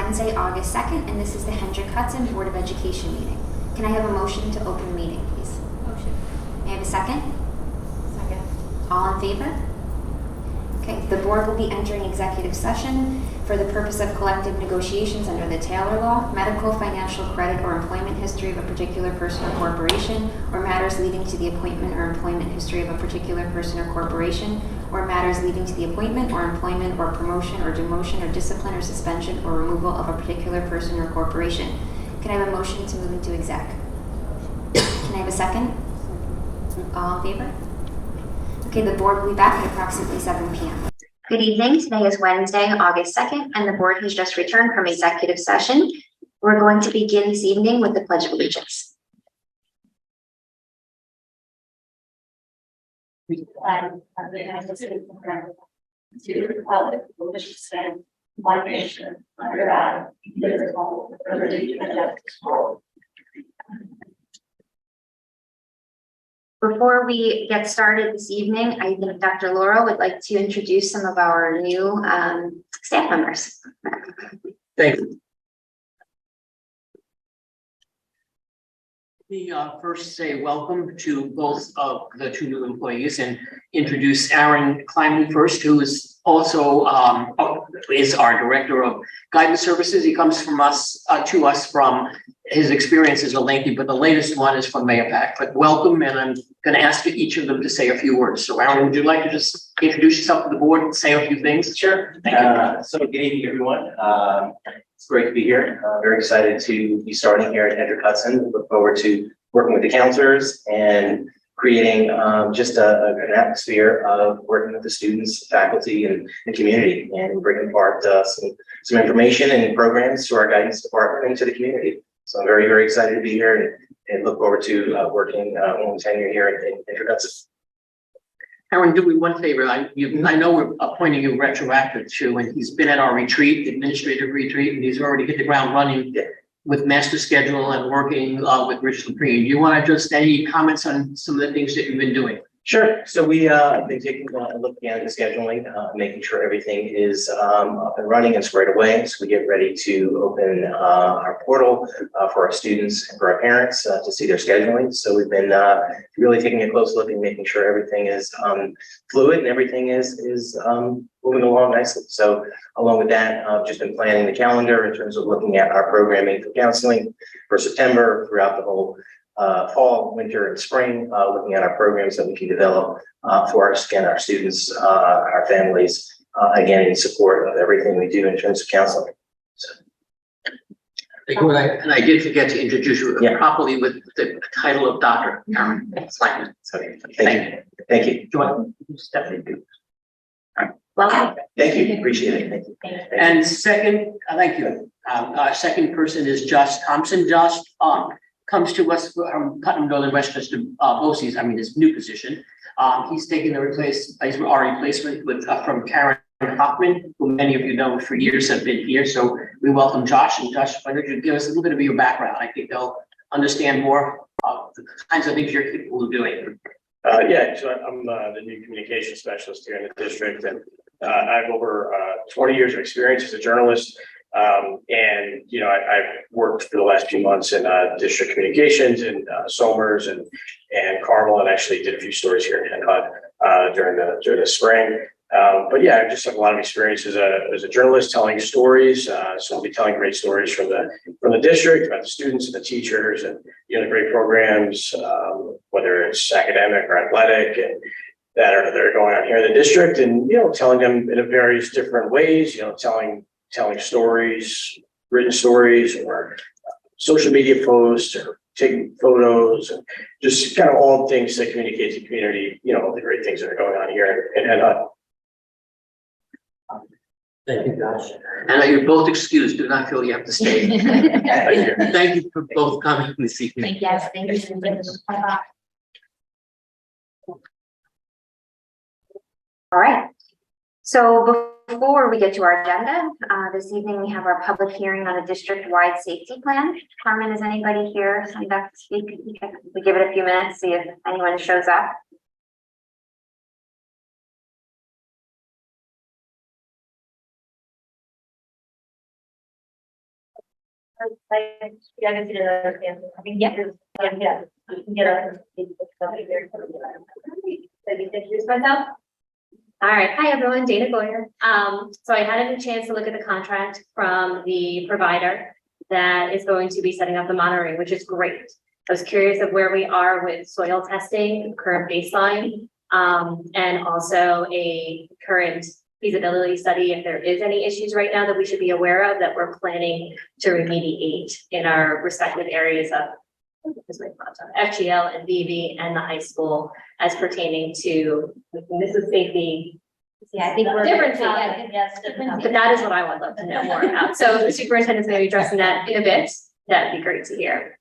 Wednesday, August 2nd, and this is the Hendrick Hudson Board of Education meeting. Can I have a motion to open the meeting, please? Motion. May I have a second? Second. All in favor? Okay, the board will be entering executive session for the purpose of collective negotiations under the Taylor Law, medical, financial, credit, or employment history of a particular person or corporation, or matters leading to the appointment or employment history of a particular person or corporation, or matters leading to the appointment or employment or promotion or demotion or discipline or suspension or removal of a particular person or corporation. Can I have a motion to move into exec? Can I have a second? All in favor? Okay, the board will be back at approximately 7 p.m. Good evening. Today is Wednesday, August 2nd, and the board has just returned from executive session. We're going to begin this evening with the Pledge of Allegiance. The flag of the United States of America, to the republic for which it stands, one nation, under God, indivisible, with liberty and justice for all. Before we get started this evening, I think Dr. Laura would like to introduce some of our new staff members. Thank you. Let me first say welcome to both of the two new employees and introduce Aaron Kleinman first, who is also is our Director of Guidance Services. He comes from us to us from his experiences are lengthy, but the latest one is from Mayapack. But welcome, and I'm going to ask each of them to say a few words. So Aaron, would you like to just introduce yourself to the board and say a few things? Sure. So good evening, everyone. It's great to be here. Very excited to be starting here at Hendrick Hudson. Look forward to working with the counselors and creating just an atmosphere of working with the students, faculty, and the community, and bringing apart some information and programs to our guidance department and to the community. So I'm very, very excited to be here and look forward to working on tenure here at Hendrick Hudson. Aaron, do me one favor. I know we're appointing you retroactive too, and he's been at our retreat, administrative retreat, and he's already hit the ground running with master schedule and working with Rich Lepre. Do you want to just any comments on some of the things that you've been doing? Sure. So we have been taking a look at the scheduling, making sure everything is up and running and squared away. So we get ready to open our portal for our students and for our parents to see their scheduling. So we've been really taking a close look and making sure everything is fluid and everything is moving along nicely. So along with that, I've just been planning the calendar in terms of looking at our programming for counseling for September throughout the whole fall, winter, and spring, looking at our programs that we can develop for us, again, our students, our families, again, in support of everything we do in terms of counseling. So. And I did forget to introduce you properly with the title of Dr. Aaron Kleinman. Okay. Thank you. Thank you. Do you want to step in? Welcome. Thank you. Appreciate it. Thank you. And second, thank you. Our second person is Josh Thompson. Josh comes to us from Putnam Northern Westchester BOCES, his new position. He's taken our replacement with from Karen Hoffman, who many of you know for years have been here. So we welcome Josh. And Josh, why don't you give us a little bit of your background? I think they'll understand more of the kinds of things you're capable of doing. So I'm the new communication specialist here in the district, and I have over 20 years of experience as a journalist. I've worked for the last few months in district communications and Somers and Carmel, and actually did a few stories here in Henhud during the spring. I just have a lot of experience as a journalist telling stories. So I'll be telling great stories from the district about the students and the teachers and the great programs, whether it's academic or athletic, and that are going on here in the district, and telling them in various different ways. Telling stories, written stories, or social media posts, or taking photos, and just kind of all things that communicate to the community, all the great things that are going on here in Henhud. Thank you, Josh. And you're both excused. Do not feel you have to stay. Thank you for both coming this evening. Yes, thank you. All right. So before we get to our agenda, this evening we have our public hearing on a district-wide safety plan. Carmen, is anybody here signed up to speak? We give it a few minutes, see if anyone shows up. Yeah, I can see the, I mean, yeah, yeah, you can get our. So you introduce myself? All right, hi everyone, Dana Goyer. So I had a chance to look at the contract from the provider that is going to be setting up the monitoring, which is great. I was curious of where we are with soil testing, current baseline, and also a current feasibility study, if there is any issues right now that we should be aware of that we're planning to remediate in our respective areas of FGL and BV and the high school as pertaining to, this is safety. Yeah, I think we're. Different, Yes. but that is what I would love to know more about. So if the superintendent's going to be addressing that in a bit. That'd be great to hear.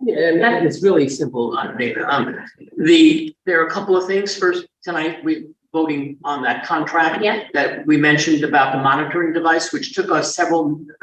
Yeah, and it's really simple, Dana. There are a couple of things. First, tonight, we voting on that contract. Yeah. That we mentioned about the monitoring device, which took us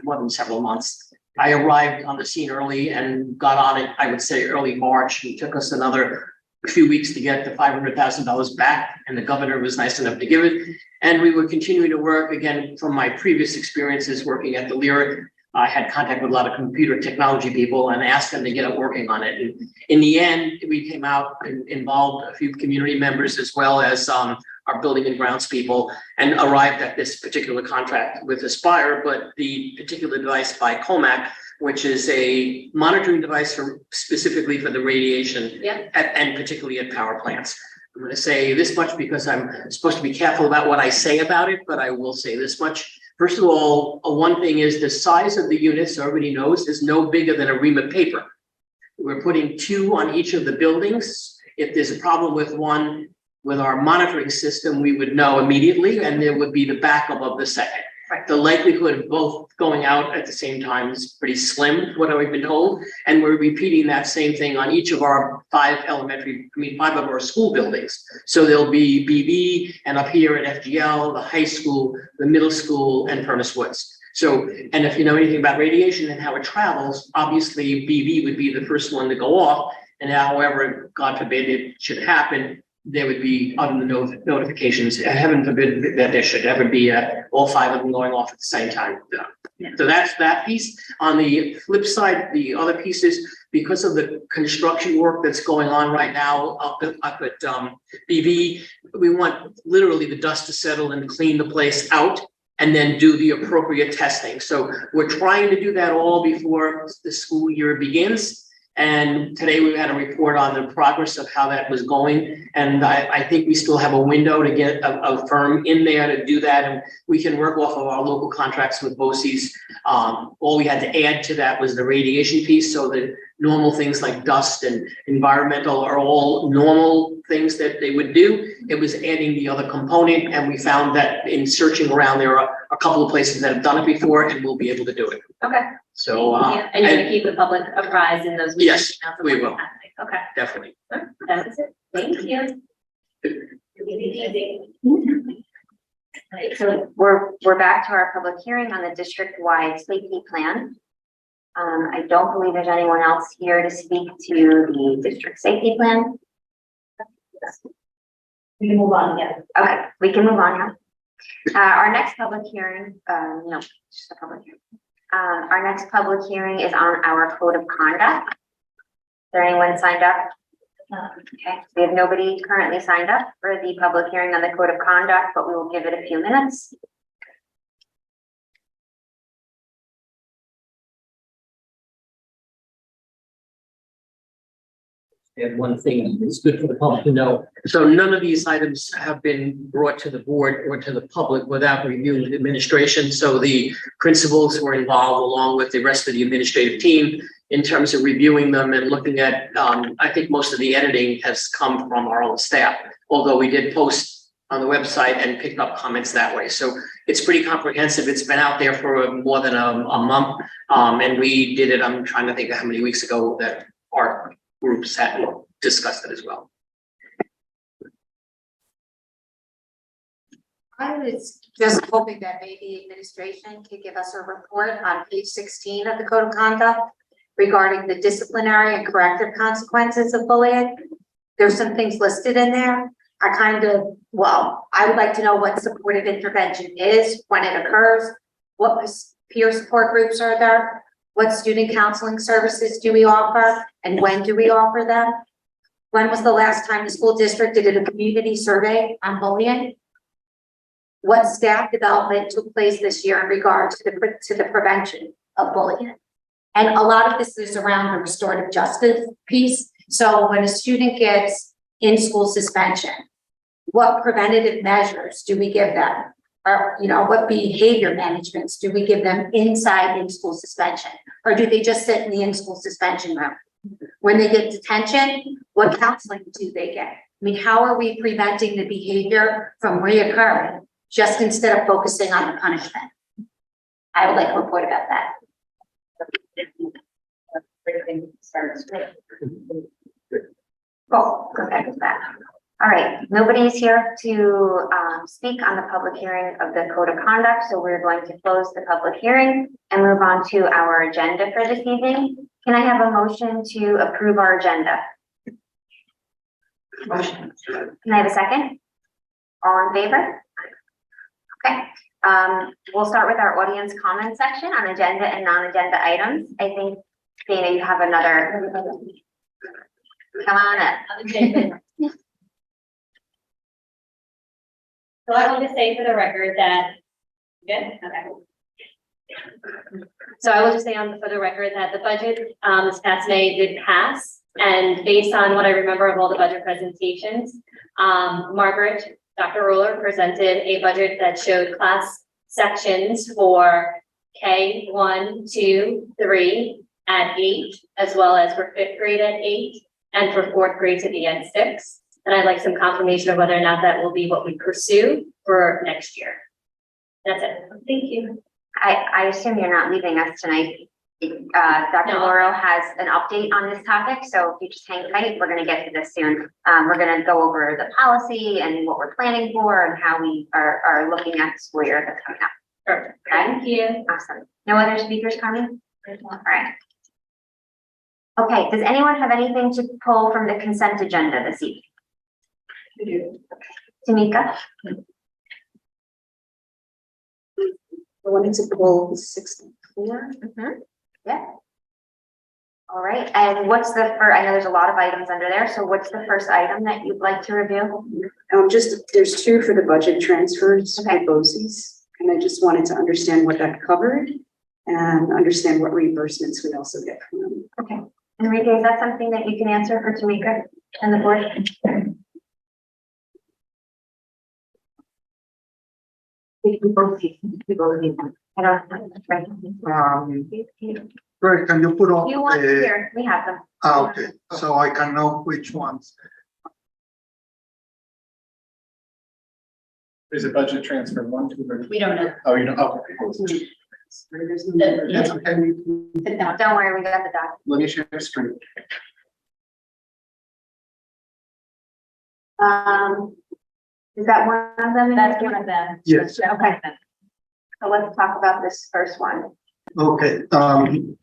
more than several months. I arrived on the scene early and got on it, I would say, early March. It took us another few weeks to get the $500,000 back, and the governor was nice enough to give it. And we were continuing to work, again, from my previous experiences working at the Lyric. I had contact with a lot of computer technology people and asked them to get up working on it. And in the end, we came out and involved a few community members as well as our building and grounds people, and arrived at this particular contract with Aspire, but the particular device by Comac, which is a monitoring device specifically for the radiation. Yeah. And particularly at power plants. I'm going to say this much because I'm supposed to be careful about what I say about it, but I will say this much. First of all, one thing is the size of the unit, so everybody knows, is no bigger than a ream of paper. We're putting 2 on each of the buildings. If there's a problem with one, with our monitoring system, we would know immediately, and there would be the backup of the second. Right. The likelihood of both going out at the same time is pretty slim, what I've been told. And we're repeating that same thing on each of our 5 of our school buildings. So there'll be BB, and up here at FGL, the high school, the middle school, and Furnace Woods. So, and if you know anything about radiation and how it travels, obviously BB would be the first one to go off. And however, God forbid it should happen, there would be other notifications. Heaven forbid that there should ever be all 5 of them going off at the same time. Yeah. So that's that piece. On the flip side, the other pieces, because of the construction work that's going on right now up at BV, we want literally the dust to settle and clean the place out, and then do the appropriate testing. So we're trying to do that all before the school year begins. And today we had a report on the progress of how that was going. And I think we still have a window to get a firm in there to do that. And we can work off of our local contracts with BOCES. All we had to add to that was the radiation piece. So the normal things like dust and environmental are all normal things that they would do. It was adding the other component. And we found that in searching around, there are a couple of places that have done it before, and we'll be able to do it. Okay. So, And you're going to keep the public apprised in those. Yes, meetings of we what's will. happening. Okay, definitely. that's it. Thank you. So we're back to our public hearing on the district-wide safety plan. I don't believe there's anyone else here to speak to the district safety plan. We can move on, yeah. Okay, we can move on now. Our next public hearing, no, just a public hearing. Our next public hearing is on our code of conduct. Is there anyone signed up? Okay, we have nobody currently signed up for the public hearing on the code of conduct, but we will give it a few minutes. And one thing is good for the public to know. So none of these items have been brought to the board or to the public without review with administration. So the principals were involved along with the rest of the administrative team in terms of reviewing them and looking at, I think most of the editing has come from our own staff, although we did post on the website and picked up comments that way. So it's pretty comprehensive. It's been out there for more than a month. And we did it, I'm trying to think of how many weeks ago that our groups had discussed it as well. I was just hoping that maybe administration could give us a report on page 16 of the code of conduct regarding the disciplinary and corrective consequences of bullying. There's some things listed in there. I would like to know what supportive intervention is, when it occurs, what peer support groups are there? What student counseling services do we offer? And when do we offer them? When was the last time the school district did a community survey on bullying? What staff development took place this year in regards to the prevention of bullying? And a lot of this is around the restorative justice piece. So when a student gets in-school suspension, what preventative measures do we give them? Or, what behavior managements do we give them inside in-school suspension? Or do they just sit in the in-school suspension room? When they get detention, what counseling do they get? I mean, how are we preventing the behavior from reoccurring, just instead of focusing on the punishment? I would like a report about that. Cool, go back to that. All right, nobody's here to speak on the public hearing of the code of conduct, so we're going to close the public hearing and move on to our agenda for this evening. Can I have a motion to approve our agenda? Motion. Can I have a second? All in favor? Okay, we'll start with our audience comment section on agenda and non-agenda items. I think, Dana, you have another. Come on up. So I want to say for the record that, good, okay. So I will just say for the record that the budget, this past May did pass. And based on what I remember of all the budget presentations, Margaret, Dr. Ruler presented a budget that showed class sections for K1, 2, 3 at 8, as well as for 5th grade at 8, and for 4th grade to be at 6. And I'd like some confirmation of whether or not that will be what we pursue for next year. That's it. Thank you. I assume you're not leaving us tonight. Dr. No. Laurel has an update on this topic, so if you just hang tight, we're gonna get to this soon. We're gonna go over the policy and what we're planning for and how we are looking at the school year that's coming up. Perfect. Okay? Thank you. Awesome. No other speakers coming? All right. Okay, does anyone have anything to pull from the consent agenda this evening? Tamika? I wanted to pull 64. Yeah. All right, and what's the first, I know there's a lot of items under there, so what's the first item that you'd like to review? There's 2 for the budget transfers for Okay. BOCES, and I just wanted to understand what that covered and understand what reimbursements we also get from them. Okay. Enrique, is that something that you can answer for Tamika and the board? I don't know. Right, can you put up? You want here, we have them. Okay, so I can know which ones. Is it budget transfer 1, 2, or? We don't know. Oh, you know, okay. That's okay. No, don't worry, we got the doc. Let me share the screen. Is that one of them? That's one of them. Yes, Okay. So let's talk about this first one. okay, the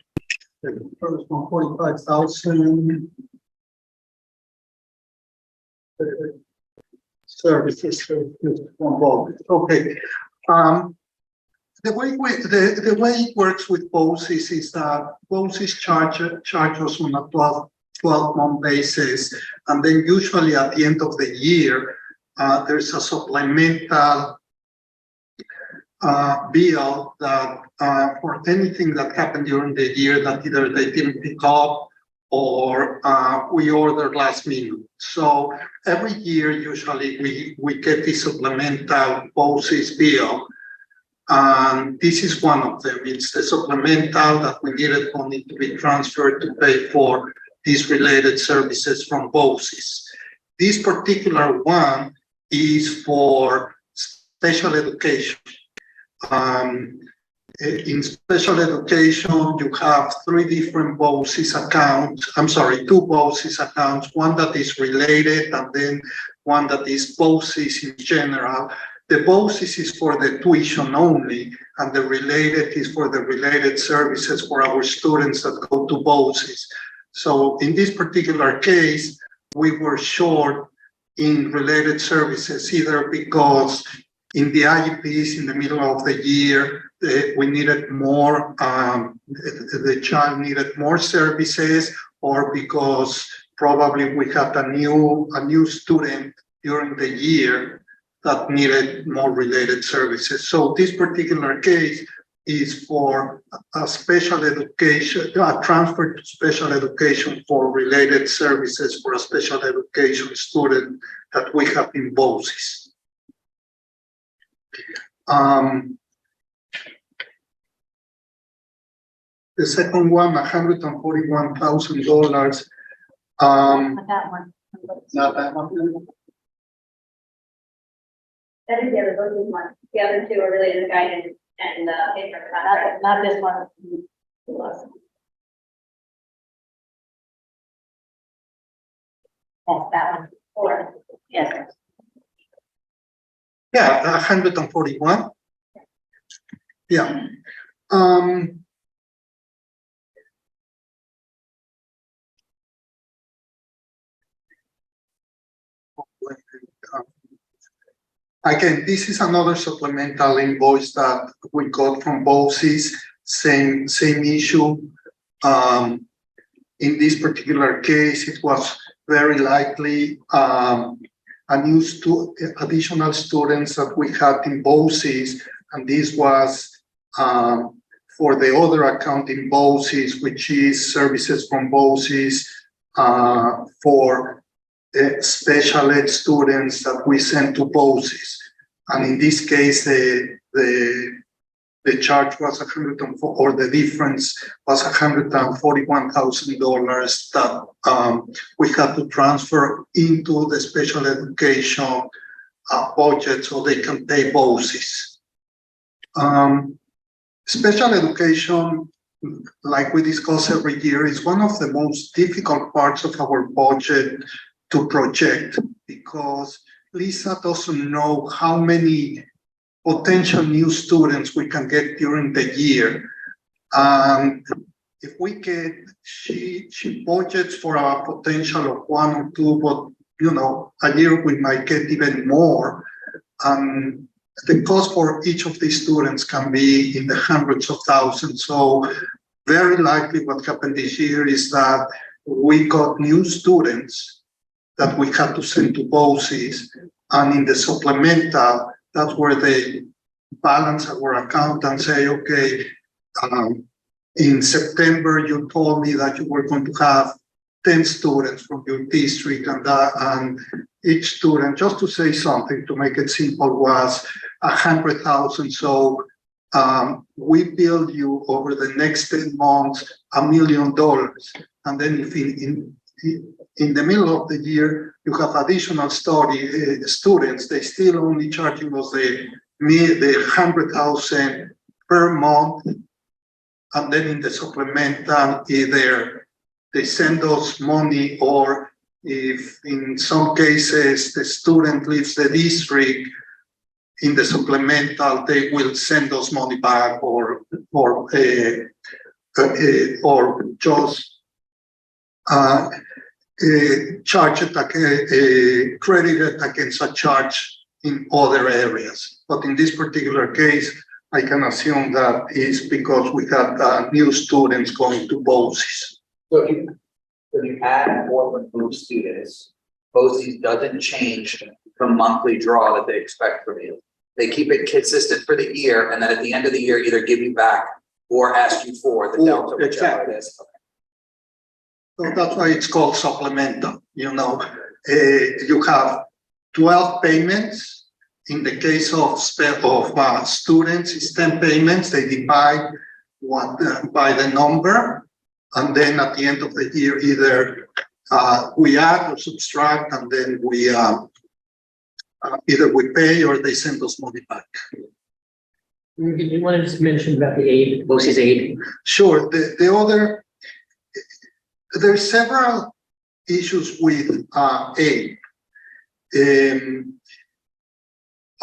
first one, 45,000. Services, okay. The way it works with BOCES is that BOCES charge us on a 12-month basis, and then usually at the end of the year, there's a supplemental bill that for anything that happened during the year that either they didn't pick up or we ordered last minute. So every year, usually we get the supplemental BOCES bill. And this is one of them. It's the supplemental that we needed money to be transferred to pay for these related services from BOCES. This particular one is for special education. In special education, you have 3 different BOCES accounts. I'm sorry, 2 BOCES accounts, one that is related and then one that is BOCES in general. The BOCES is for the tuition only, and the related is for the related services for our students that go to BOCES. So in this particular case, we were short in related services, either because in the IEPs in the middle of the year, we needed more, the child needed more services, or because probably we had a new student during the year that needed more related services. So this particular case is for a special education, a transfer to special education for related services for a special education student that we have in BOCES. The second one, $141,000. That one. Not that one. That is the other, those is one. The other two are related to guidance and paper. Not this one. Yes, that one. Or, yes. Yeah, 141. Yeah. Again, this is another supplemental invoice that we got from BOCES, same issue. In this particular case, it was very likely additional students that we had in BOCES, and this was for the other account in BOCES, which is services from BOCES for special ed students that we sent to BOCES. And in this case, the charge was the difference was $141,000 that we had to transfer into the special education budget so they can pay BOCES. Special education, like we discuss every year, is one of the most difficult parts of our budget to project, because Lisa doesn't know how many potential new students we can get during the year. And if we get, she budgets for a potential of 1 or 2, but a year we might get even more. And the cost for each of these students can be in the hundreds of thousands. So very likely what happened this year is that we got new students that we had to send to BOCES, and in the supplemental, that's where they balance our account and say, okay, in September, you told me that you were going to have 10 students from your district, and each student, just to say something, to make it simple, was 100,000. So we bill you over the next 10 months $1 million. And then if in the middle of the year, you have additional students, they still only charging us the 100,000 per month. And then in the supplemental, either they send us money, or if in some cases the student leaves the district, in the supplemental, they will send us money back, or just charge it, credit it against a charge in other areas. But in this particular case, I can assume that is because we had new students going to BOCES. So if you add more than new students, BOCES doesn't change the monthly draw that they expect from you. They keep it consistent for the year, and then at the end of the year, either give you back or ask you for the delta, whichever it is. So that's why it's called supplemental. You have 12 payments. In the case of students, it's 10 payments. They divide by the number, and then at the end of the year, either we add or subtract, and then we either we pay or they send us money back. You wanted to mention about the aid, BOCES aid? Sure. There's several issues with aid.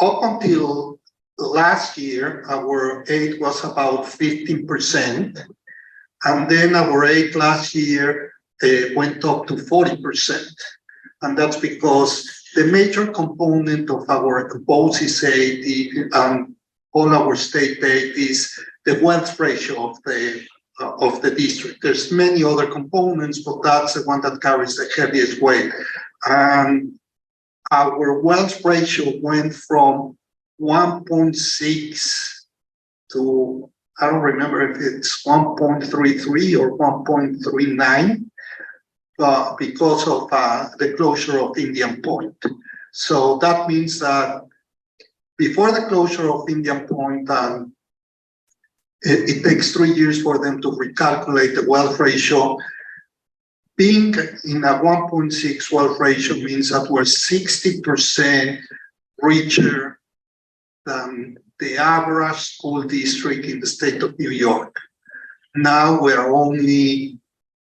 Up until last year, our aid was about 15%, and then our aid last year went up to 40%. And that's because the major component of our BOCES aid all our state aid is the wealth ratio of the district. There's many other components, but that's the one that carries the heaviest weight. And our wealth ratio went from 1.6 to, I don't remember if it's 1.33 or 1.39, because of the closure of Indian Point. So that means that before the closure of Indian Point, it takes 3 years for them to recalculate the wealth ratio. Being in a 1.6 wealth ratio means that we're 60% richer than the average school district in the state of New York. Now we're only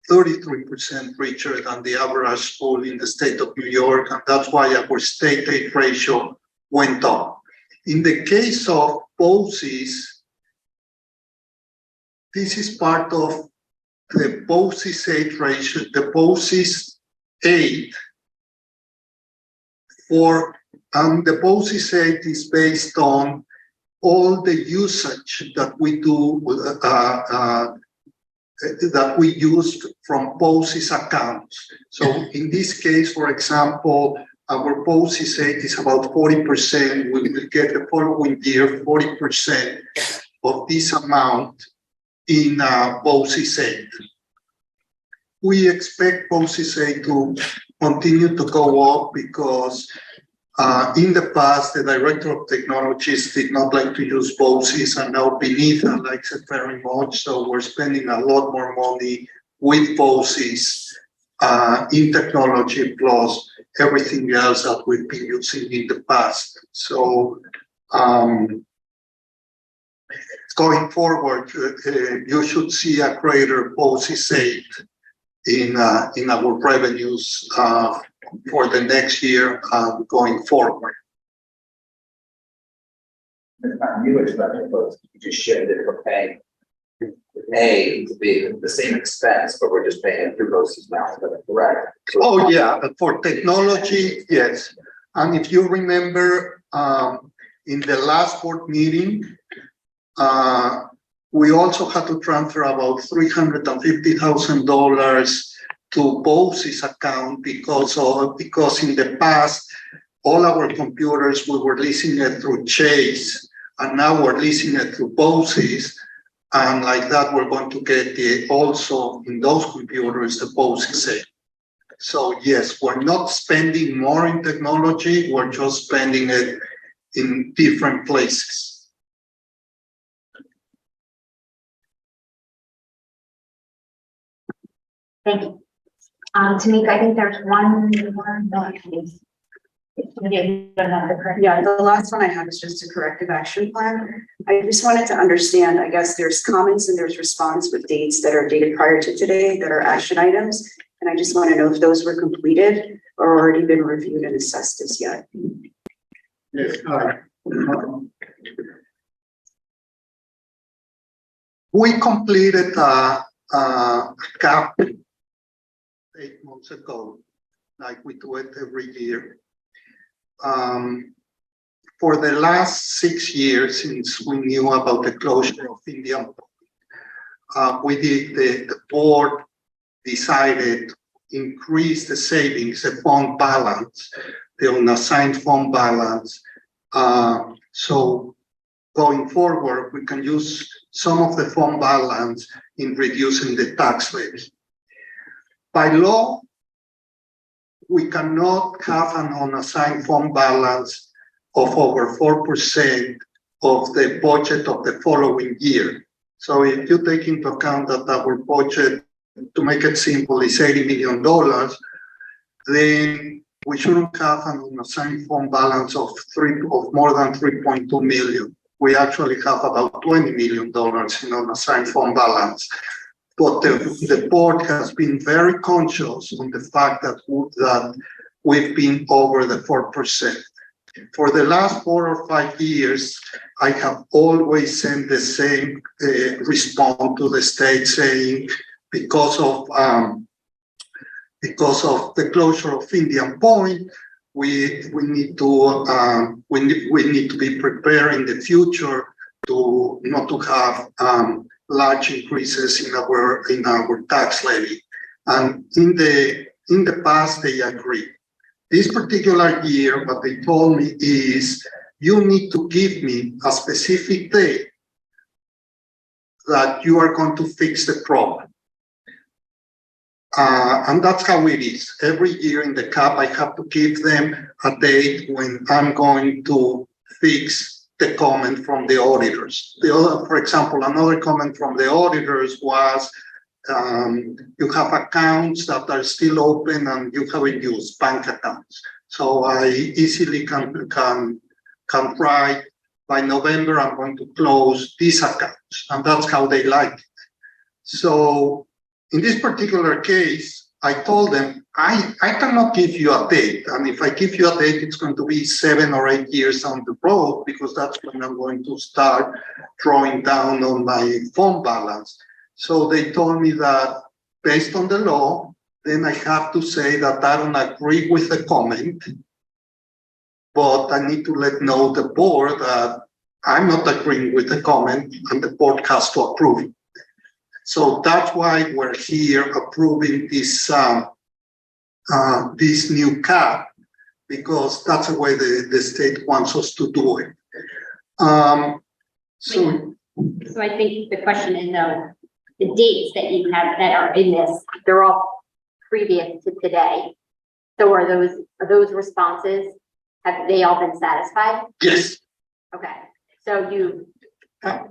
33% richer than the average school in the state of New York, and that's why our state aid ratio went up. In the case of BOCES, this is part of the BOCES aid ratio, the BOCES aid the BOCES aid is based on all the usage that we do, that we use from BOCES accounts. So in this case, for example, our BOCES aid is about 40%. We will get the following year 40% of this amount in BOCES aid. We expect BOCES aid to continue to go up because in the past, the director of technologies did not like to use BOCES, and now Benita likes it very much. So we're spending a lot more money with BOCES in technology, plus everything else that we've been using in the past. So going forward, you should see a greater BOCES aid in our revenues for the next year going forward. It's not new expense, but you just shifted it from paying to be the same expense, but we're just paying it through BOCES now, is that correct? So Oh yeah, for technology, yes. And if you remember, in the last board meeting, we also had to transfer about $350,000 to BOCES account because in the past, all our computers, we were leasing it through Chase, and now we're leasing it through BOCES. And like that, we're going to get also in those computers, the BOCES aid. So yes, we're not spending more in technology, we're just spending it in different places. Thank you. Tamika, I think there's one more. Yeah, the last one I have is just a corrective action plan. I just wanted to understand, I guess there's comments and there's response with dates that are dated prior to today that are action items. And I just want to know if those were completed or already been reviewed and assessed as yet. Yes. We completed a CAP 8 months ago, like we do it every year. For the last 6 years, since we knew about the closure of Indian Point, the board decided to increase the savings, the fund balance, the unassigned fund balance. So going forward, we can use some of the fund balance in reducing the tax rate. By law, we cannot have an unassigned fund balance of over 4% of the budget of the following year. So if you take into account that our budget, to make it simple, is $80 million, then we shouldn't have an unassigned fund balance of more than 3.2 million. We actually have about $20 million in unassigned fund balance. But the board has been very conscious on the fact that we've been over the 4%. For the last 4 or 5 years, I have always sent the same response to the state saying, because of the closure of Indian Point, we need to, we need to be prepared in the future to not to have large increases in our tax levy. And in the past, they agreed. This particular year, what they told me is, you need to give me a specific date that you are going to fix the problem. And that's how it is. Every year in the CAP, I have to give them a date when I'm going to fix the comment from the auditors. For example, another comment from the auditors was, you have accounts that are still open and you haven't used, bank accounts. So I easily can write, by November, I'm going to close these accounts, and that's how they like it. So in this particular case, I told them, I cannot give you a date. And if I give you a date, it's going to be 7 or 8 years on the road, because that's when I'm going to start drawing down on my fund balance. So they told me that based on the law, then I have to say that I don't agree with the comment, but I need to let know the board that I'm not agreeing with the comment and the board has to approve it. So that's why we're here approving this this new cap, because that's the way the state wants us to do it. So I think the question is, the dates that you have that are in this, they're all previous to today. So are those responses, have they all been satisfied? Yes. Okay, so you.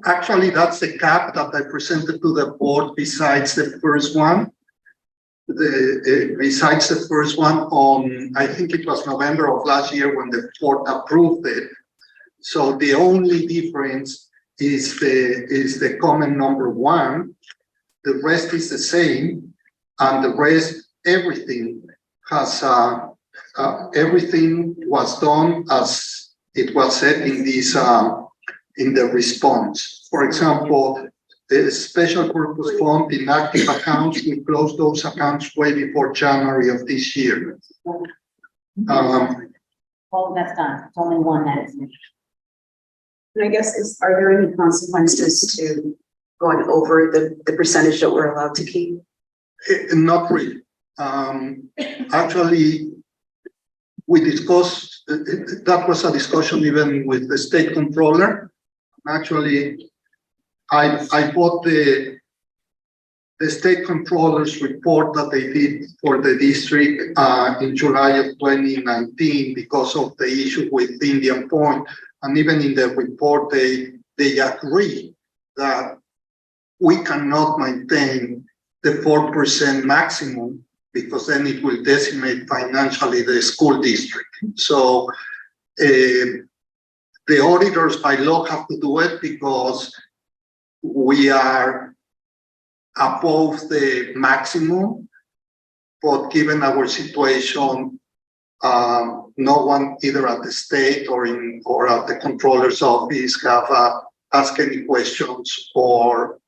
Actually, that's the cap that I presented to the board besides the first one. Besides the first one on, I think it was November of last year when the board approved it. So the only difference is the comment number 1. The rest is the same, and the rest, everything has everything was done as it was said in this in the response. For example, the special purpose fund inactive accounts, we closed those accounts way before January of this year. All of that's done, it's only one that is. And I guess, are there any consequences to going over the percentage that we're allowed to keep? Not really. Actually, we discussed, that was a discussion even with the state controller. Actually, I bought the state controller's report that they did for the district in July of 2019 because of the issue with Indian Point. And even in the report, they agree that we cannot maintain the 4% maximum, because then it will decimate financially the school district. So the auditors by law have to do it because we are above the maximum, but given our situation, no one either at the state or at the controller's office have asked any questions or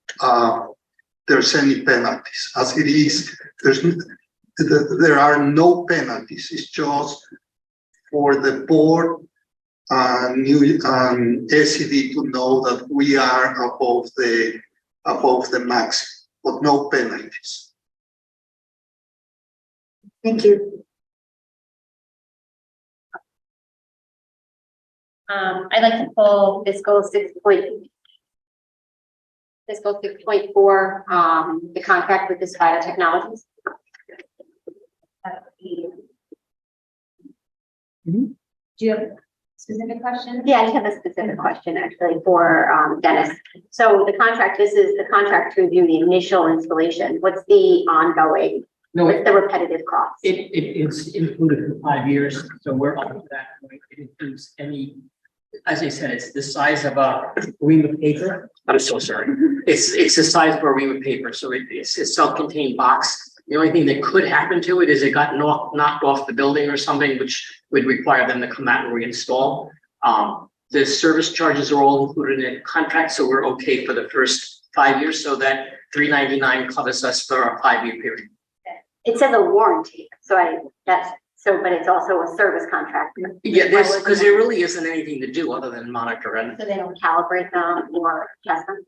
there's any penalties. As it is, there are no penalties. It's just for the board and SED to know that we are above the maximum, but no penalties. Thank you. I'd like to pull fiscal 6.4, the contract with Vital Technologies. Do you have a specific question? Yeah, I just have a specific question actually for Dennis. So the contract, this is the contract to review the initial installation. What's the ongoing? No, What's the repetitive cost? it's included for 5 years, so we're up to that point. It includes any, as I said, it's the size of a ream of paper. I'm so sorry. It's the size of a ream of paper, so it's a self-contained box. The only thing that could happen to it is it got knocked off the building or something, which would require them to come out and reinstall. The service charges are all included in the contract, so we're okay for the first 5 years, so that $399 covers us for a 5-year period. It says a warranty, so that's So, but it's also a service contract. Yeah, there's, because there really isn't anything to do other than monitor and, So they don't calibrate them or test them,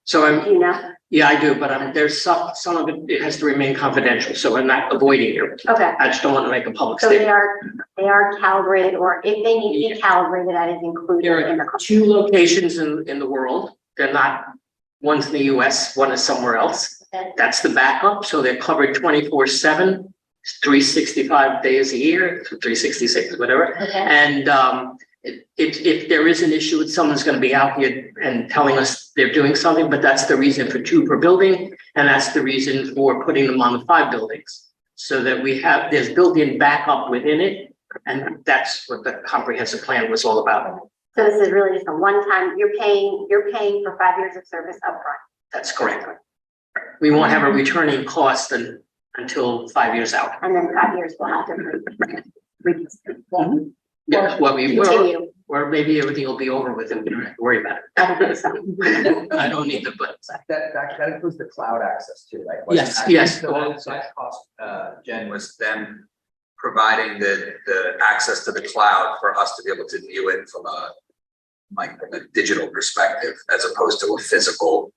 so do I'm, you know? yeah, I do, but there's some of it has to remain confidential, so I'm not avoiding it. Okay, I just don't want to make a public so they statement. are calibrated, or if they need to be calibrated, that is included There in the are cost. 2 locations in the world. They're not, one's in the US, one is somewhere else. Okay. That's the backup, so they're covered 24/7, 365 days a year, 366, whatever. Okay, And if there is an issue, someone's gonna be out here and telling us they're doing something, but that's the reason for 2 per building. And that's the reason for putting them on the 5 buildings. So that there's built-in backup within it. And that's what the comprehensive plan was all about. so this is really just a one-time, you're paying for 5 years of service upfront. That's correct. We won't have a returning cost until 5 years out. And then 5 years will have to Yeah, well, continue. or maybe everything will be over with and we don't have to worry about it. I don't think so. I don't need the, but That includes the cloud access too, like. Yes. That cost, Jen, was them providing the access to the cloud for us to be able to view it from a digital perspective as opposed to a physical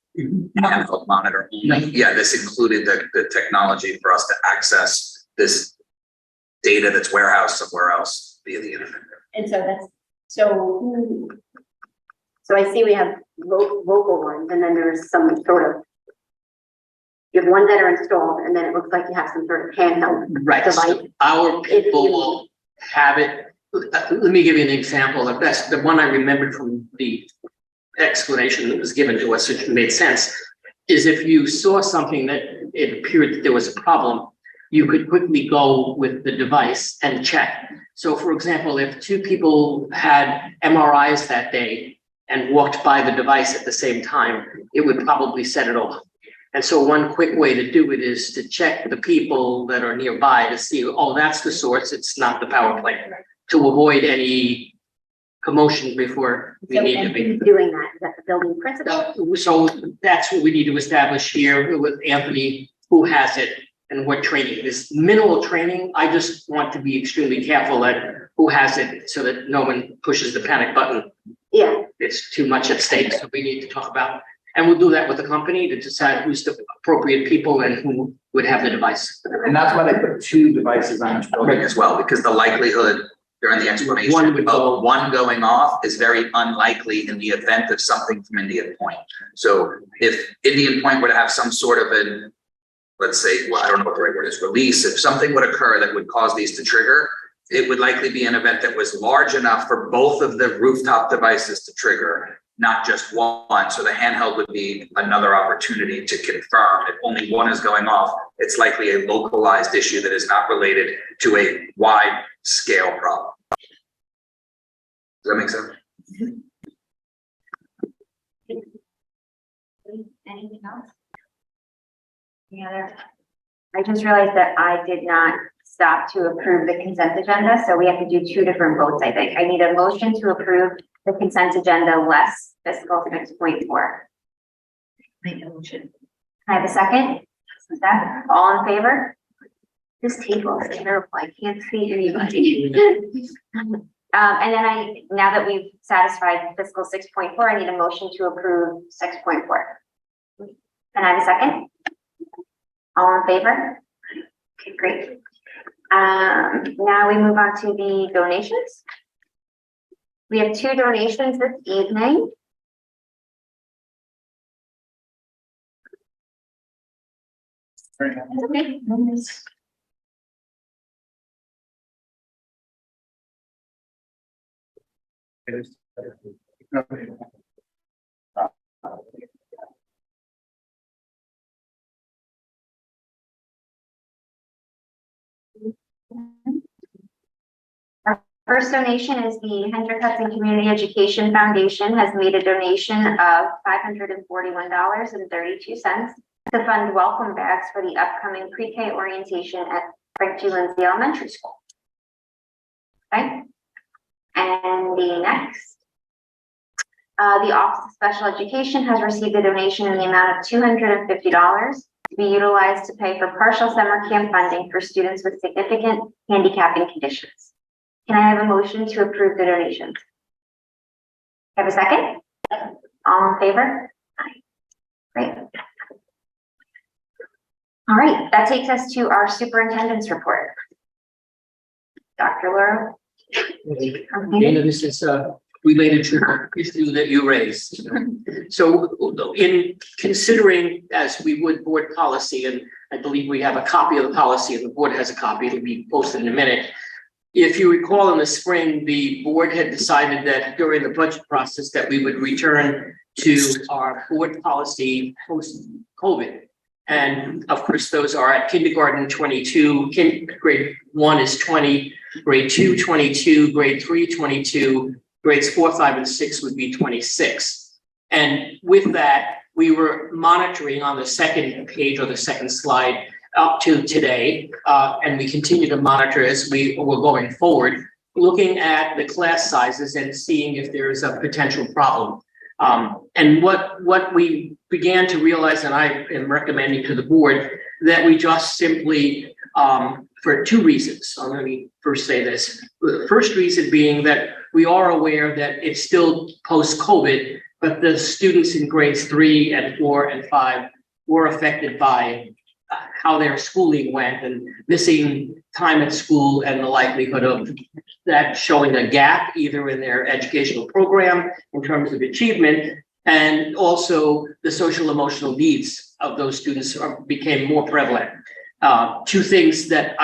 handheld monitor. Yeah, this included the technology for us to access this data that's warehoused somewhere else via the internet. And so so I see we have local ones, and then there's some sort of, you have ones that are installed, and then it looks like you have some sort of handheld right, so device. our people will have it. Let me give you an example. The one I remembered from the explanation that was given to us, which made sense, is if you saw something that it appeared that there was a problem, you could quickly go with the device and check. So for example, if 2 people had MRIs that day and walked by the device at the same time, it would probably set it off. And so one quick way to do it is to check the people that are nearby to see, oh, that's the source, it's not the power plant, to avoid any commotion before we need to be. Doing that, is that the building principal? So that's what we need to establish here with Anthony, who has it and what training. This minimal training, I just want to be extremely careful at who has it so that no one pushes the panic button. Yeah, It's too much at stake, so we need to talk about, and we'll do that with the company to decide who's the appropriate people and who would have the device. And that's why they put 2 devices on each building as well, because the likelihood during the explanation One would go- of one going off is very unlikely in the event of something from Indian Point. So if Indian Point were to have some sort of an, let's say, well, I don't know what the right word is, release, if something would occur that would cause these to trigger, it would likely be an event that was large enough for both of the rooftop devices to trigger, not just one. So the handheld would be another opportunity to confirm. If only one is going off, it's likely a localized issue that is not related to a wide scale problem. Does that make sense? Anything else? any other? I just realized that I did not stop to approve the consent agenda, so we have to do 2 different votes, I think. I need a motion to approve the consent agenda less fiscal 6.4. Make a motion. Can I have a second? Is that all in favor? This table is terrible. I can't see anybody. And then now that we've satisfied fiscal 6.4, I need a motion to approve 6.4. Can I have a second? All in favor? Okay, great. Now we move on to the donations. We have 2 donations this evening. Very That's okay. Our first donation is the Hendrick Hudson Community Education Foundation has made a donation of $541.32 to fund welcome bags for the upcoming pre-K orientation at Frank G. Lindsay Elementary School. Okay. And the next, the Office of Special Education has received a donation in the amount of $250 to be utilized to pay for partial summer camp funding for students with significant handicapping conditions. Can I have a motion to approve the donations? Have a second? All in favor? Aye. Great. All right, that takes us to our superintendent's report. Dr. Laura? Dana, this is related to the issue that you raised. So in considering, as we would, board policy, and I believe we have a copy of the policy and the board has a copy, it'll be posted in a minute. If you recall, in the spring, the board had decided that during the budget process that we would return to our board policy post-COVID. And of course, those are at kindergarten 22, grade 1 is 20, grade 2, 22, grade 3, 22, grades 4, 5, and 6 would be 26. And with that, we were monitoring on the second page or the second slide up to today, and we continue to monitor as we were going forward, looking at the class sizes and seeing if there is a potential problem. And what we began to realize, and I am recommending to the board, that we just simply, for two reasons. So let me first say this. The first reason being that we are aware that it's still post-COVID, but the students in grades 3 and 4 and 5 were affected by how their schooling went and missing time at school and the likelihood of that showing a gap either in their educational program in terms of achievement, and also the social emotional needs of those students became more prevalent. Two things that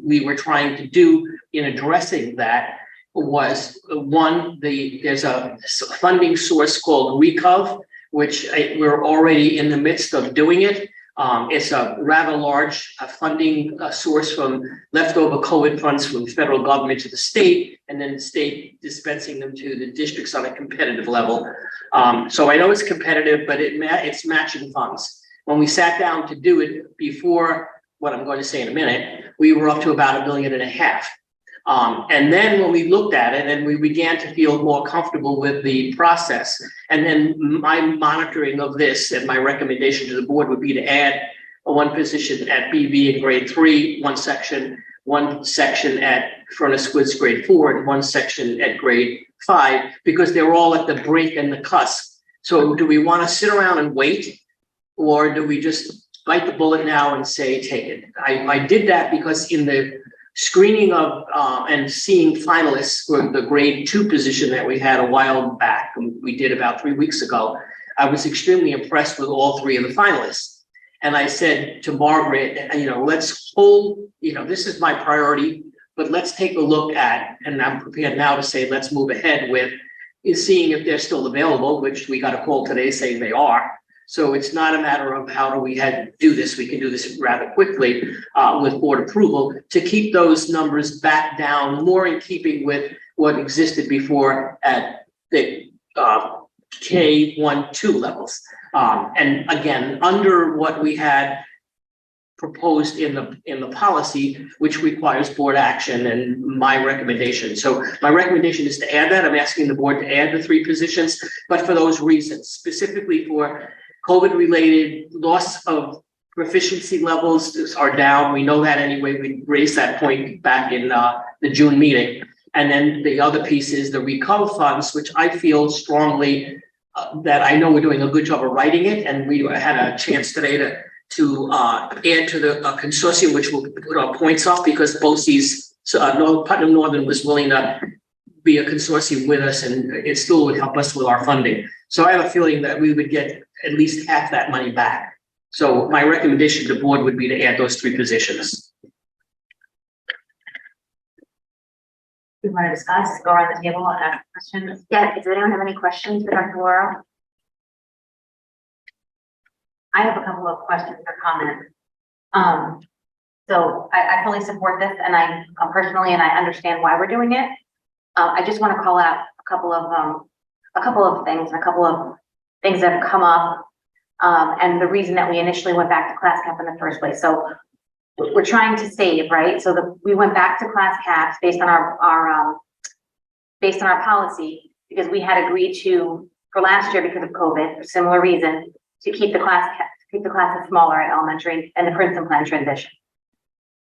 we were trying to do in addressing that was one, there's a funding source called Recov, which we're already in the midst of doing it. It's a rather large funding source from leftover COVID funds from the federal government to the state, and then the state dispensing them to the districts on a competitive level. So I know it's competitive, but it's matching funds. When we sat down to do it before, what I'm going to say in a minute, we were up to about $1.5 million. And then when we looked at it and we began to feel more comfortable with the process, and then my monitoring of this and my recommendation to the board would be to add one position at BV in grade 3, one section at Furnace Woods grade 4, and one section at grade 5, because they're all at the brink and the cusp. So do we want to sit around and wait, or do we just bite the bullet now and say, take it? I did that because in the screening of and seeing finalists for the grade 2 position that we had a while back, we did about 3 weeks ago, I was extremely impressed with all 3 of the finalists. And I said to Margaret, let's hold, this is my priority, but let's take a look at, and I'm prepared now to say, let's move ahead with seeing if they're still available, which we got a call today saying they are. So it's not a matter of how do we do this. We can do this rather quickly with board approval to keep those numbers back down, more in keeping with what existed before at the K1-2 levels. And again, under what we had proposed in the policy, which requires board action and my recommendation. So my recommendation is to add that. I'm asking the board to add the 3 positions, but for those reasons, specifically for COVID-related loss of proficiency levels are down. We know that anyway. We raised that point back in the June meeting. And then the other piece is the Recov funds, which I feel strongly that I know we're doing a good job of writing it. And we had a chance today to add to the consortium, which will put our points up because BOCES, Putnam Northern was willing to be a consortium with us, and it still would help us with our funding. So I have a feeling that we would get at least half that money back. So my recommendation to the board would be to add those 3 positions. We want to discuss, go around the table and ask questions. Yeah, does anyone have any questions for Dr. Laura? I have a couple of questions or comments. So I fully support this, and I personally, and I understand why we're doing it. I just want to call out a couple of things that have come up, and the reason that we initially went back to class cap in the first place. So we're trying to save, right? So we went back to class caps based on our policy, because we had agreed to, for last year because of COVID, for similar reason, to keep the class keep the classes smaller at elementary and the Princeton plan transition.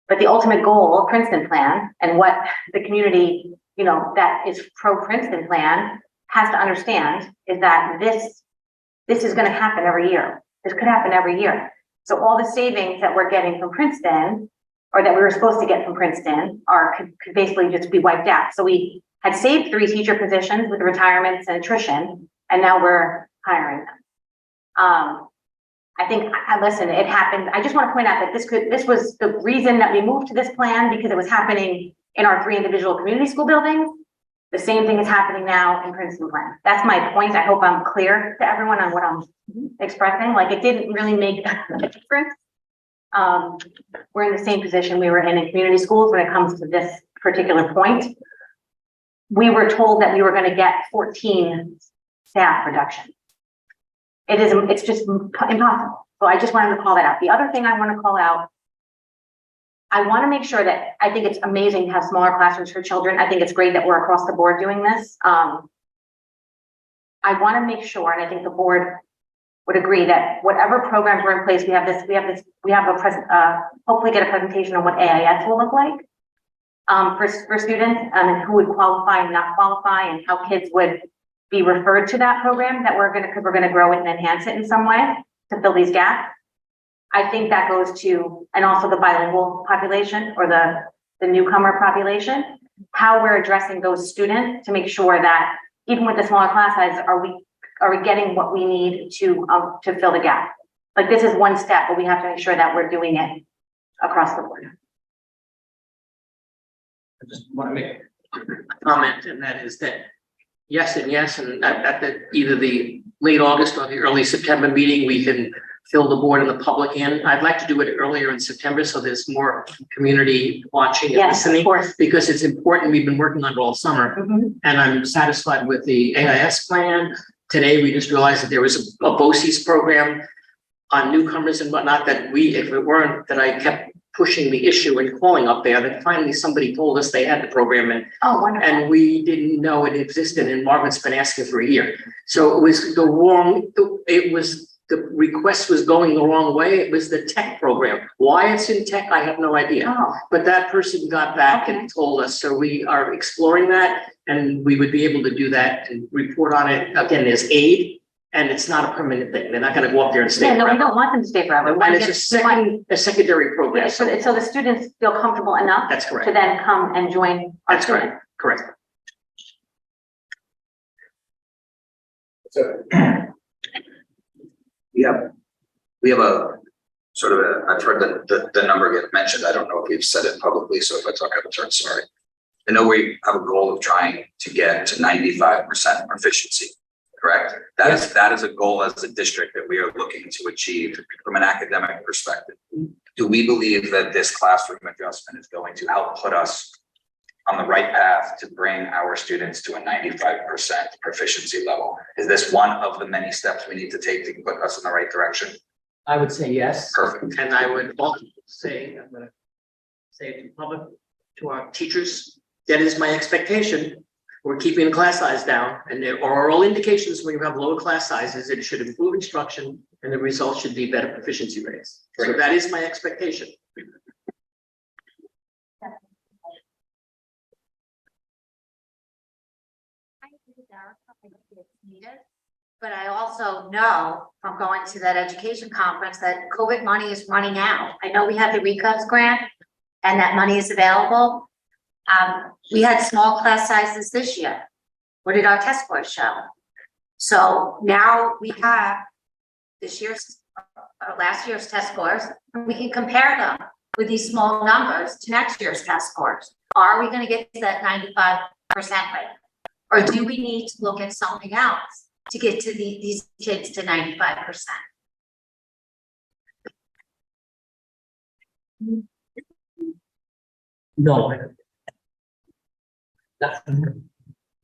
But the ultimate goal of Princeton plan and what the community, you know, that is pro Princeton plan has to understand is that this is going to happen every year. This could happen every year. So all the savings that we're getting from Princeton, or that we were supposed to get from Princeton, could basically just be wiped out. So we had saved 3 teacher positions with retirements and attrition, and now we're hiring them. I think, listen, it happened. I just want to point out that this was the reason that we moved to this plan, because it was happening in our 3 individual community school buildings. The same thing is happening now in Princeton plan. That's my point. I hope I'm clear to everyone on what I'm expressing. Like, it didn't really make a difference. We're in the same position we were in community schools when it comes to this particular point. We were told that we were going to get 14 staff reduction. It's just impossible. So I just wanted to call that out. The other thing I want to call out, I want to make sure that I think it's amazing to have smaller classrooms for children. I think it's great that we're across the board doing this. I want to make sure, and I think the board would agree, that whatever programs are in place, hopefully get a presentation on what AIS will look like for students, and who would qualify and not qualify, and how kids would be referred to that program that we're going to grow it and enhance it in some way to fill these gaps. I think that goes to, and also the bilingual population or the newcomer population, how we're addressing those students to make sure that even with the smaller class size, are we getting what we need to fill the gap? Like, this is one step, but we have to make sure that we're doing it across the board. I just want to make a comment, and that is that yes and yes, and at either the late August or the early September meeting, we can fill the board and the public in. I'd like to do it earlier in September, so there's more community watching and Yes, listening, of course. because it's important. We've been working on it all summer, and I'm satisfied with the AIS plan. Today, we just realized that there was a BOCES program on newcomers and whatnot that if it weren't that I kept pushing the issue and calling up there, that finally somebody told us they had the program, and we didn't know it existed, and Margaret's been asking for a year. So it was the request was going the wrong way. It was the tech program. Why it's in tech, I have no idea. But that person got back and told us, so we are exploring that, and we would be able to do that and report on it. Again, there's aid, and it's not a permanent thing. They're not going to go up there and stay Yeah, no, we forever. don't want them to stay forever. And it's a secondary program. So the students feel comfortable enough That's correct. to then come and join our That's students. correct. So, We have a sort of I've heard the number get mentioned. I don't know if we've said it publicly, so if I talk out of turn, sorry. I know we have a goal of trying to get to 95% proficiency, correct? That is a goal as a district that we are looking to achieve from an academic perspective. Do we believe that this classroom adjustment is going to help put us on the right path to bring our students to a 95% proficiency level? Is this one of the many steps we need to take to put us in the right direction? I would say yes. Perfect. And I would also say, I'm going to say it to the public, to our teachers, that is my expectation. We're keeping the class size down, and there are all indications when you have lower class sizes, it should improve instruction, and the results should be better proficiency rates. So that is my expectation. But I also know from going to that education conference that COVID money is running out. I know we have the RECOVS grant and that money is available. We had small class sizes this year. What did our test scores show? So now we have last year's test scores, and we can compare them with these small numbers to next year's test scores. Are we going to get to that 95% rate? Or do we need to look at something else to get to these kids to 95%? No.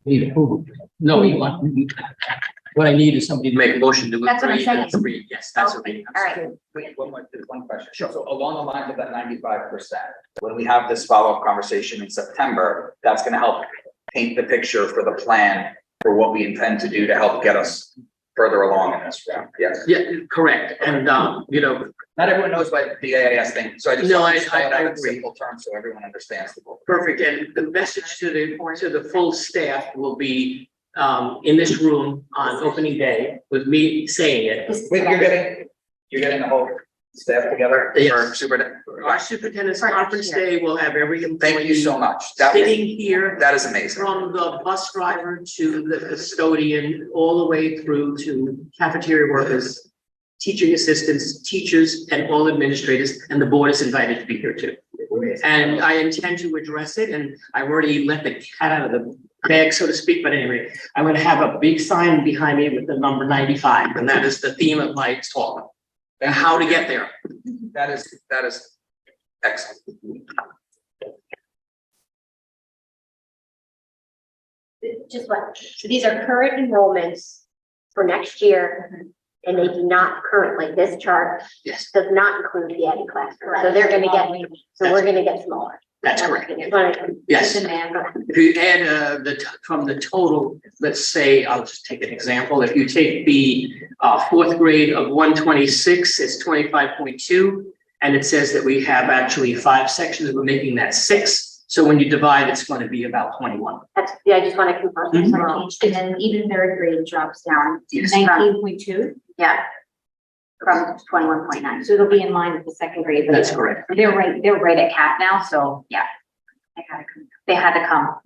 Need approval. No, you want, what I need is somebody to make a motion to That's what I'm agree. saying. Yes, that's what I need. All right. Wait, one question. Sure. So along the lines of that 95%, when we have this follow-up conversation in September, that's going to help paint the picture for the plan for what we intend to do to help get us further along in this round, yes. Yeah, correct. And, you know, Not everyone knows what the AIS thing, so I just No, want to I- spell it I out in agree. simple terms so everyone understands the book. perfect. And the message to the full staff will be, in this room on opening day with me saying it. Wait, you're getting the whole staff together Yes. for superintendent? Our superintendent's conference day will have every employee. Thank you so much. That Sitting here. that is amazing. From the bus driver to the custodian, all the way through to cafeteria workers, teaching assistants, teachers, and all administrators, and the board is invited to be here too. And I intend to address it, and I've already let the cat out of the bag, so to speak, but anyway, I'm gonna have a big sign behind me with the number 95, and that is the theme of my talk. And how to get there. That is excellent. Just what, so these are current enrollments for next year, and they do not currently, this chart Yes, does not include the added classroom, so they're gonna get, so we're gonna get smaller. that's correct. But Yes. demand. If you add from the total, let's say, I'll just take an example. If you take the fourth grade of 126, it's 25.2. And it says that we have actually 5 sections, we're making that 6. So when you divide, it's going to be about 21. That's, yeah, I just wanna confirm. Mhm. And then even third grade drops down. Yes. 19.2, Yeah. From 21.9. so it'll be in line with the second grade. but That's correct. They're right at cap now, so yeah. They had to come.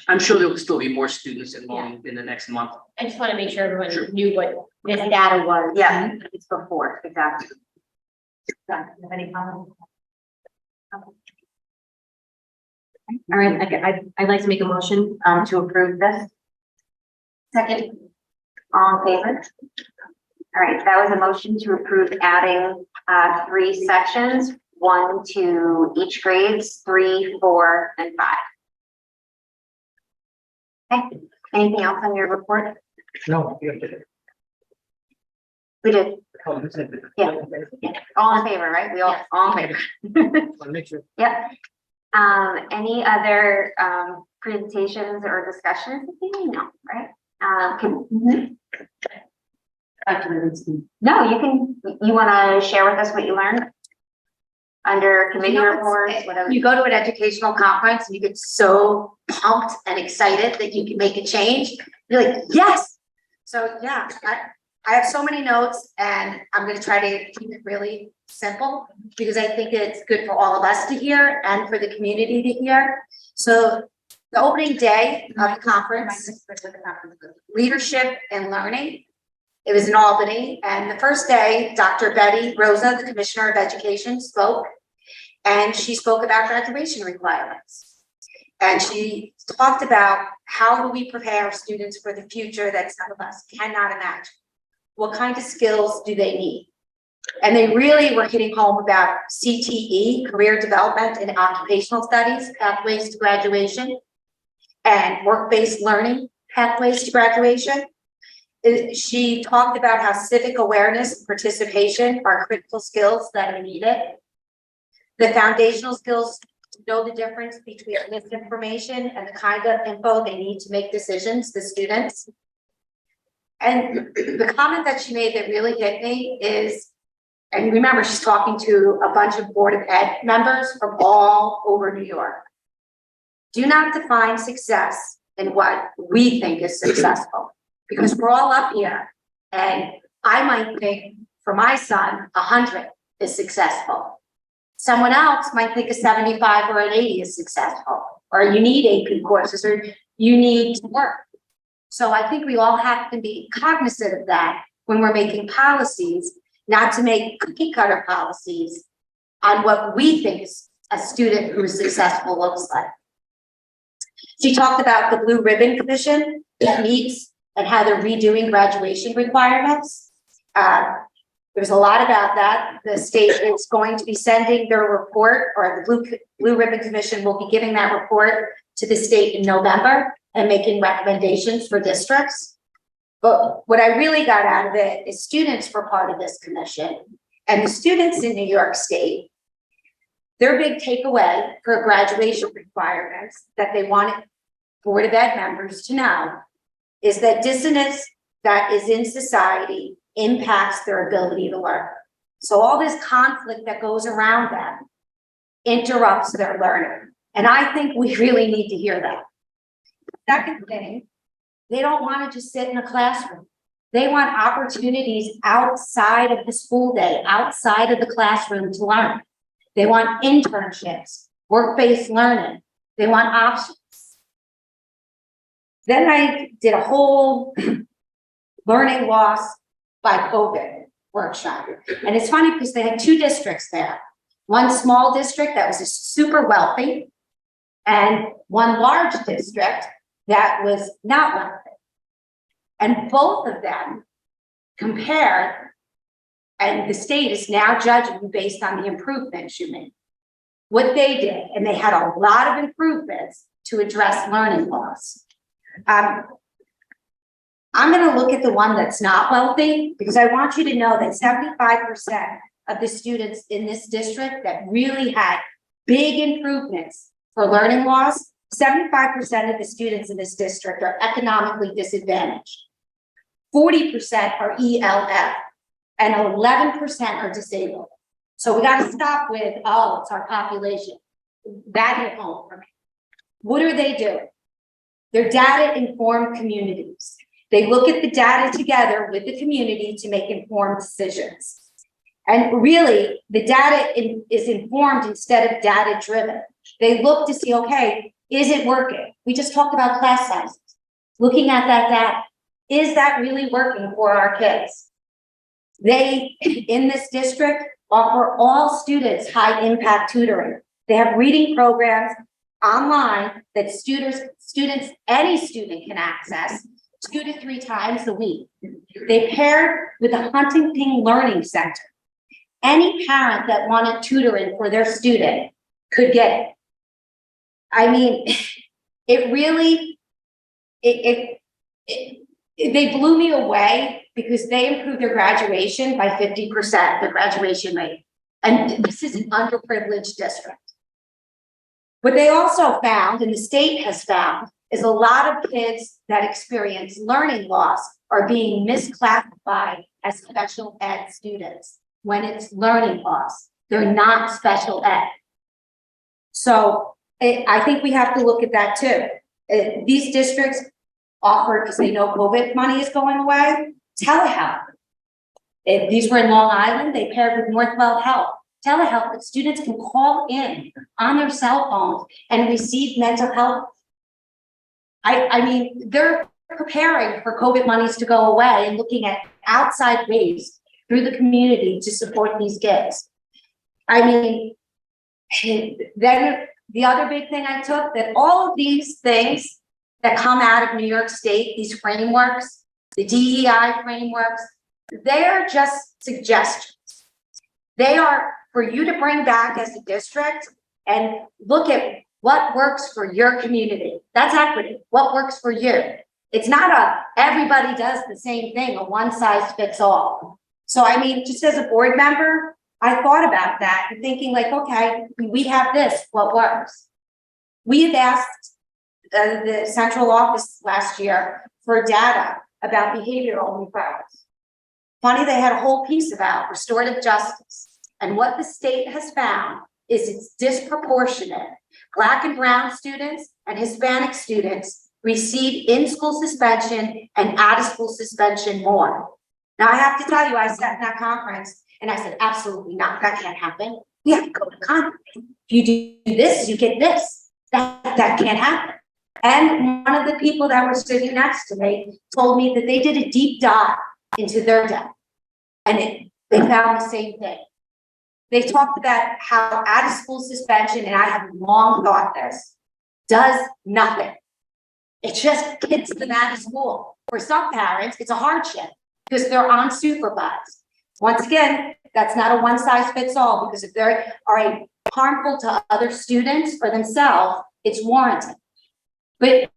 I'm sure there will still be more students enrolling in the next month. I just wanna make sure Sure. everyone knew what this data was. Yeah, it's before, exactly. Any comments? All right, I'd like to make a motion, to approve this. Second. All in favor? All right, that was a motion to approve adding, 3 sections, 1 to each grades, 3, 4, and 5. Okay, anything else on your report? No. We did, yeah. All in favor, right? We all in favor. Make sure. Yep. Any other, presentations or discussions? No, right? No, you wanna share with us what you learned? Under committee You know, it's- reports, whatever. You go to an educational conference and you get so pumped and excited that you can make a change. You're like, yes. So yeah, I have so many notes and I'm gonna try to keep it really simple because I think it's good for all of us to hear and for the community to hear. So the opening day of the conference, leadership and learning. It was in Albany, and the first day, Dr. Betty Rosa, the Commissioner of Education, spoke. And she spoke about graduation requirements. And she talked about how do we prepare our students for the future that some of us cannot imagine? What kind of skills do they need? And they really were hitting home about CTE, career development and occupational studies, pathways to graduation, and work-based learning pathways to graduation. She talked about how civic awareness and participation are critical skills that are needed. The foundational skills to know the difference between misinformation and the kind of info they need to make decisions, the students. And the comment that she made that really hit me is, and remember, she's talking to a bunch of Board of Ed members from all over New York. Do not define success in what we think is successful, because we're all up here. And I might think for my son, 100 is successful. Someone else might think a 75 or an 80 is successful, or you need AP courses, or you need to work. So I think we all have to be cognizant of that when we're making policies, not to make cookie cutter policies on what we think a student who is successful looks like. She talked about the Blue Ribbon Commission that meets and how they're redoing graduation requirements. There's a lot about that. The state is going to be sending their report, or the Blue Ribbon Commission will be giving that report to the state in November and making recommendations for districts. But what I really got out of it is students were part of this commission, and the students in New York State, their big takeaway for graduation requirements that they wanted Board of Ed members to know is that dissonance that is in society impacts their ability to learn. So all this conflict that goes around them interrupts their learning. And I think we really need to hear that. Second thing, they don't want to just sit in a classroom. They want opportunities outside of the school day, outside of the classroom to learn. They want internships, work-based learning. They want options. Then I did a whole learning loss by COVID workshop. And it's funny because they had two districts there. One small district that was super wealthy and one large district that was not wealthy. And both of them compared, and the state is now judging you based on the improvements you made. What they did, and they had a lot of improvements to address learning loss. I'm gonna look at the one that's not wealthy because I want you to know that 75% of the students in this district that really had big improvements for learning loss, 75% of the students in this district are economically disadvantaged. 40% are ELF and 11% are disabled. So we gotta stop with, oh, it's our population. That hit home for me. What are they doing? They're data-informed communities. They look at the data together with the community to make informed decisions. And really, the data is informed instead of data-driven. They look to see, okay, is it working? We just talked about class sizes. Looking at that data, is that really working for our kids? They, in this district, offer all students high-impact tutoring. They have reading programs online that students, any student can access 2 to 3 times a week. They paired with the Huntington Learning Center. Any parent that wanted tutoring for their student could get it. I mean, it really, they blew me away because they improved their graduation by 50%, the graduation rate. And this is an underprivileged district. What they also found, and the state has found, is a lot of kids that experience learning loss are being misclassified as special ed students when it's learning loss. They're not special ed. So I think we have to look at that too. These districts offer, because they know COVID money is going away, telehealth. If these were in Long Island, they paired with Northwell Health. Telehealth that students can call in on their cell phones and receive mental health. I mean, they're preparing for COVID monies to go away and looking at outside ways through the community to support these kids. I mean, then the other big thing I took, that all of these things that come out of New York State, these frameworks, the DEI frameworks, they are just suggestions. They are for you to bring back as a district and look at what works for your community. That's equity. What works for you? It's not everybody does the same thing, a one size fits all. So, I mean, just as a board member, I thought about that and thinking like, okay, we have this, what works? We had asked the central office last year for data about behavioral referrals. Funny, they had a whole piece about restorative justice. And what the state has found is it's disproportionate. Black and brown students and Hispanic students receive in-school suspension and out-of-school suspension more. Now, I have to tell you, I sat in that conference and I said, absolutely not, that can't happen. We have to go to conference. If you do this, you get this. That can't happen. And one of the people that were sitting next to me told me that they did a deep dive into their data. And they found the same thing. They talked about how out-of-school suspension, and I have long thought this, does nothing. It just gets them out of school. For some parents, it's a hardship because they're unsupervised. Once again, that's not a one-size-fits-all because if they are harmful to other students or themselves, it's warranted. But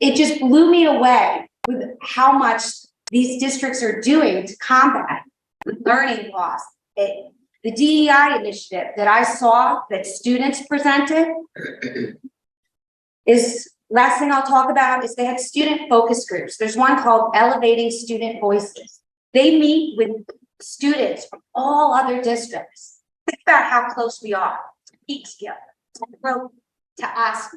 it just blew me away with how much these districts are doing to combat learning loss. The DEI initiative that I saw that students presented last thing I'll talk about is they had student focus groups. There's one called Elevating Student Voices. They meet with students from all other districts. Think about how close we are to Peekskill, to us.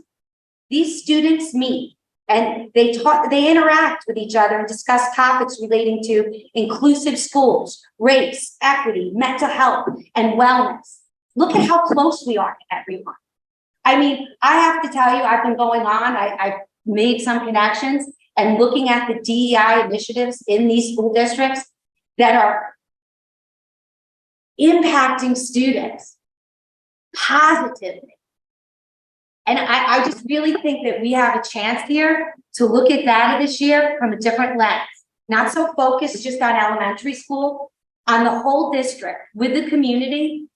These students meet and they interact with each other and discuss topics relating to inclusive schools, race, equity, mental health, and wellness. Look at how close we are to everyone. I mean, I have to tell you, I've been going on, I've made some connections and looking at the DEI initiatives in these school districts that are impacting students positively. And I just really think that we have a chance here to look at data this year from a different lens, not so focused just on elementary school, on the whole district with the community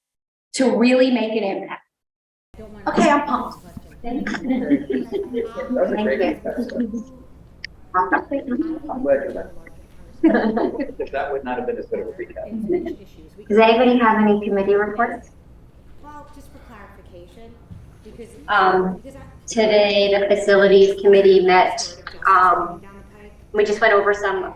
to really make an impact. Okay, I'm pumped. Thank you. I'm glad you're back. That would not have been as good of a recap. Does anybody have any committee reports? Well, just for clarification, because. Today, the facilities committee met. We just went over some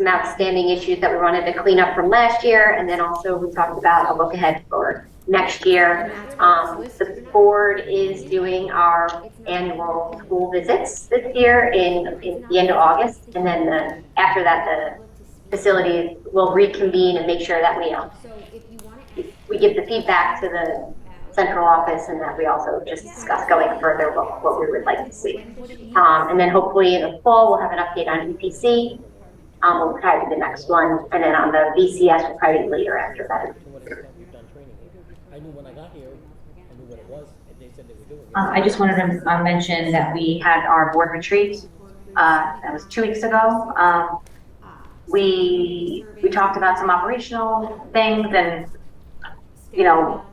outstanding issues that we wanted to clean up from last year. And then also we talked about a look ahead for next year. The board is doing our annual school visits this year in the end of August. And then after that, the facilities will reconvene and make sure that we give the feedback to the central office and that we also just discuss going further what we would like to see. And then hopefully in the fall, we'll have an update on EPC. We'll probably be the next one. And then on the VCS, we'll probably be later after that. I just wanted to mention that we had our board retreat. That was 2 weeks ago. We talked about some operational things and, you know,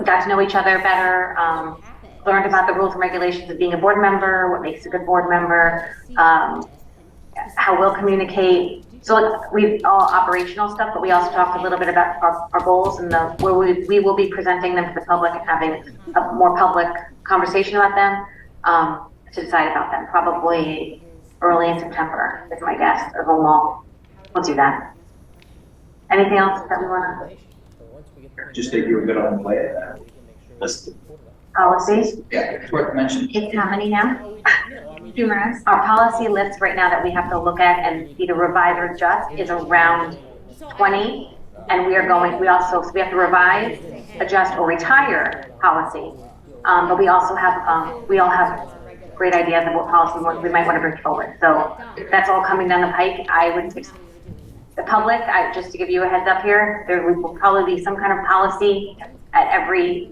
got to know each other better, learned about the rules and regulations of being a board member, what makes a good board member, how we'll communicate. So we've all operational stuff, but we also talked a little bit about our goals and where we will be presenting them to the public and having a more public conversation about them to decide about them. Probably early in September is my guess, or we'll do that. Anything else that we want to? Just that you were good on the play. Policies? Yeah, it's worth mentioning. It's how many now? Numerous. Our policy list right now that we have to look at and either revise or adjust is around 20. And we have to revise, adjust, or retire policy. But we also have, we all have great ideas of what policy we might want to bring forward. So that's all coming down the pike. I would, the public, just to give you a heads up here, there will probably be some kind of policy at every,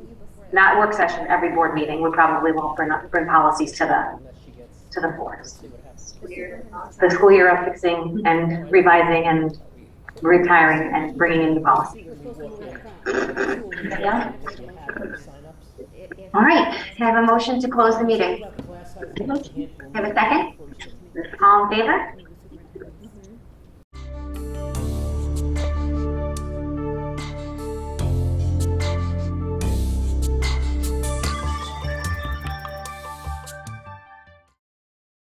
not work session, every board meeting. We probably won't bring policies to the boards. The school year of fixing and revising and retiring and bringing in the policy. Yeah. All right, can I have a motion to close the meeting? Have a second? All in favor?